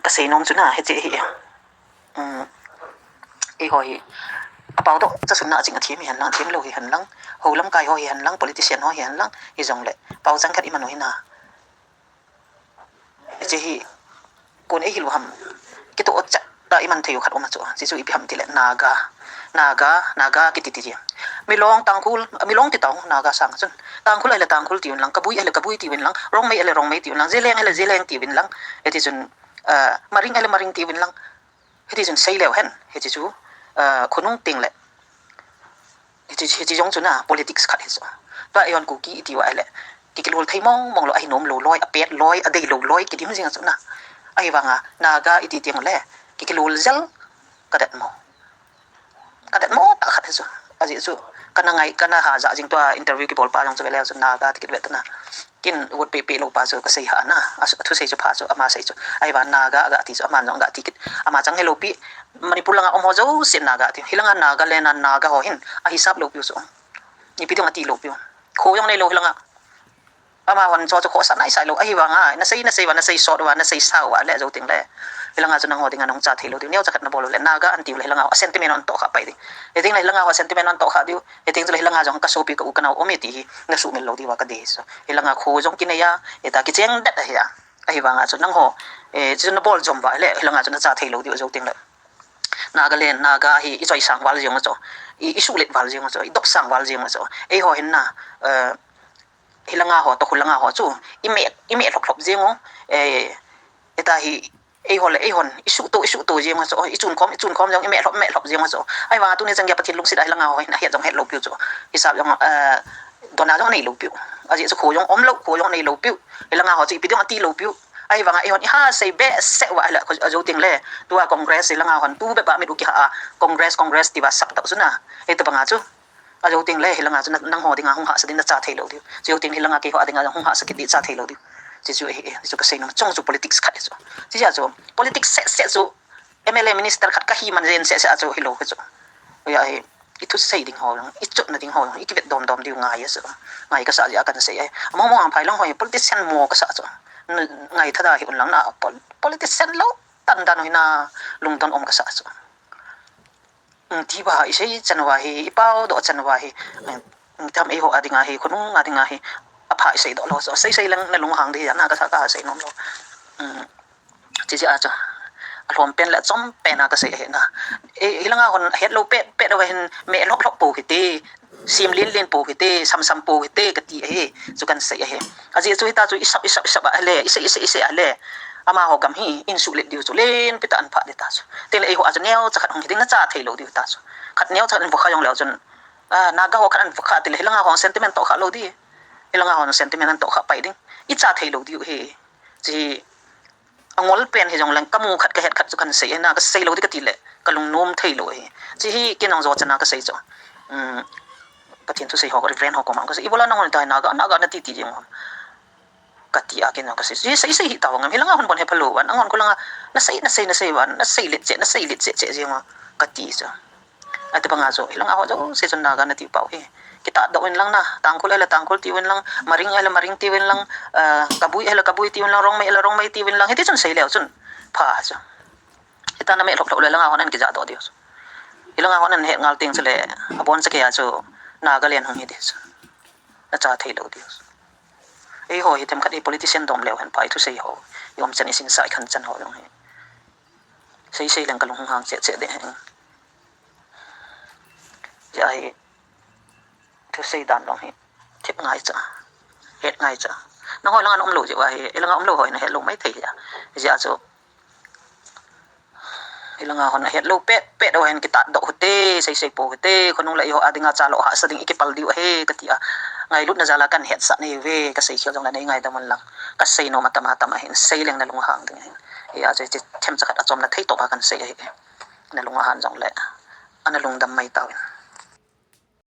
กษตรน้อมจุน่าเฮเจเฮียไอ้หอยเปล่าต้องจะสุนนะจริงอ่ะทีมเห็นลังทีมเราเห็นลังหัวลำกายหอยเห็นลัง politician หอยเห็นลังอีจงเลยเปล่าจังคัดอีมันหน่อยนะเจฮีคนไอ้หิลหัมกิตัวอดจัดได้อีมันเที่ยวขัดออกมาจ้ะจิจูอีพิมติเลนา กิติที่มีลองตังคุลมีลองติดตังนา สังจุนตังคุลอะไรตังคุลตีวันลังกบุยอะไรกบุยตีวันลังร้องไม่อะไรร้องไม่ตีวันลังเจเลงอะไรเจเลงตีวันลังเฮติจุนมาริงอะไรมาริงตีวันลังเฮติจุนเซเลวเห็นเฮติจูคนนุ่งติงเลยเฮติจงจุนpolitics ขัดเฮติตัวไอ้คนกูกี้ตีว่าอะไรกิโลไทยมองเราไอ้หนุ่มโลลอยเป็ดลอยอดีโลลอยกิที่มันจริงจุนไอ้บางนาอิติเตียงเลยกิโลเซลกระเด็ดมตักขัดเฮติอาจิจูกันไงกันหาจากจริงตัวอินเตอร์วิวกี่บอลป้าจงจะไปแล้วจุนนาที่กินเวทนะกินวุฒิเปโลป้าจูก็เสียหานะทุเสียจูพาจูอามาเสียจูไอ้บ้านนาที่จูอามาจงที่กินอามาจังเฮโลปีมันพูดลังอมโฮจูเสียนาที่ฮิลังนาเลนันนาหัวหินฮิซับโลปิวจูนี่พี่ต้องตีโลปิวโคยังในโลฮิลังอามาวันโจโคสันไอสายโลไอ้บางน่าใช่วันน่าใช่สอดวันน่าใช่สาวและจูติงเลยฮิลังจุนหัวติงน้องจ่าที่โลติงเนี่ยจะขัดนับบอลเลยนาอันที่ฮิลังเซนติเมนต์อันโตขาไปดิเอติงฮิลังเซนติเมนต์อันโตขาดิวเอติงฮิลังจงกัสโซปีกับอุกันเอาอเมตินักสู้เมลโลดีว่ากันดีสฮิลังโคจงกินเนี่ยเอตากิเจงเด็ดเฮียไอ้บางจุนหัวจุนบอลจมไปเลยฮิลังจุนจ่าที่โลดีว่าจูติงเลยนาฮิอีจอยสังวาลจงมาจูอีสุเล็ดวาลจงมาจูอีดอกสังวาลจงมาจูไอ้หัวเห็นนะฮิลังหัวตกฮิลังหัวจูอีเมทหลบจงมั้งเอตาฮิไอ้คนอิสุตัวเจียงมาจ้ะอิจุนคอมจังแม่หลบเจียงมาจ้ะไอ้ว่าตัวนี้จังแกปฏิลุกสิได้ละเงาเห็นเห็ดจังเห็ดลบผิวจ้ะฮิสับจังตัวนั้นจังในลบผิวอาจจะโคยงอมลบโคยงในลบผิวไอ้ละเงาเขาจะปีต้องตีลบผิวไอ้ว่าไอ้คนห้าใส่เบสเสวะละเขาจะติงเลยตัวคอนเกรสละเงาคนตู้แบบไม่รู้กี่คอนเกรสที่ว่าสับตัดสุดนะไอ้ตัวปังอาจูอาจูติงเลยละเงาจะนั่งหัวติงหงหาสกินจ่าเทโลดิจะติงละเงากี่หัวติงหงหาสกินจ่าเทโลดิจิจูก็ใช่น้องจงจู politics ขัดจูจิจู politics เสจู MLA minister ขัดก็ฮีมันเรียนเสจูฮิโลก็จูอย่าอีทุกสิ่งดิ่งหัวอีจุดนั่นดิ่งหัวอีกิเวดดอมดิวง่ายจูง่ายก็สะอาดกันเสียมองอันภายหลังหัว politician มัวก็สะอาดจูง่ายถ้าได้หุ่นหลังน่ะ politician แล้วตันหน่อยน่ะลุงตันอมก็สะอาดจูที่ว่าอีเช่จันว่าฮีอีเป้าดอกจันว่าฮีทำไอ้หัวดิ่งง่ายคนนู้นดิ่งง่ายอภัยใส่ดอกเราใส่ลังในลงหางดีนะก็สักการใส่น้องเราจีอาจจะอารมณ์เป็นและจอมเป็นก็ใส่เห็นนะฮิลังคนเฮ็ดเราเป็ดเอาไว้เห็นเมลบปูกิตีซิมลินปูกิตีซ้ำปูกิตีกตีจุกันใส่เห็นอาจีจุยตาจุยอิสับอะไรอิสอะไรอามาหอกำฮีอินสุเลดิวจุเล่นพิตาอันผ่าเดตาจุเตลอาจจะเนี้ยจะขัดของที่น่าจะเทโลดิวตาจุขัดเนี้ยจะขัดพวกเขายองแล้วจนนาก็ขัดพวกเขาติเลยฮิลังของเซนติเมนต์ต่อเขาโลดีฮิลังของเซนติเมนต์ต่อเขาไปดิ้งอีจ่าเทโลดิวจีงอลเป็นเหตุจงแรงก็มูขัดก็เหตุขัดจุกันเสียนะก็เสียโลที่ก็ตีเลยก็ลงนุ่มเทโลจีฮีกินน้องจอดจะน่าก็เสียจ้ะก็ทิ้งทุกสิ่งเขาก็รีเฟรนเขาก็มันก็เสียอีโบราณน้องคนตายน่าก็น่าตีจริงมั้งก็ตีอากินน้องก็เสียจีเสียหิตาวงั้นฮิลังคนบนเฮพลูวันน้องคนละน่าเสียวันน่าเสียลิดเจจริงมั้งก็ตีจ้ะไอ้ตัวปังอาโจฮิลังเขาจะเสียจนน่าก็น่าตีเปล่าkita doin lang na tangkol tiwin lang maring tiwin lang kabuy tiwin lang rong may tiwin lang hindi chun say leo chun pa so kita na may lok lang ako nan kija do dios ilang ako nan he ngal ting sele abon sa kaya so nagalen hong hindi so na cha thai lo dios ho hitem khat politician dom leo han pai to say ho yom chan isin sai khan chan ho long he say lang kalong hang che de ai thứ xây đàn lòng hết thiếp ngay chả hết ngay chả nó hỏi là ông lù gì vậy là ông lù hỏi là hết lù mấy tỷ à giờ số là họ là hết lù pet đâu hen kita đậu tê xây po tê con ông lại họ adinga cha lộ hạ sa ding ikipal diu he katia ngày lúc na jala kan het sa ni ve ka xây khiao jong la nei ngai daman lang ka xây no mata ma hen xây leng na lung hang ding he ya je them cha khat achom na thei to ba kan xây he na lung han jong le ana lung dam mai tawin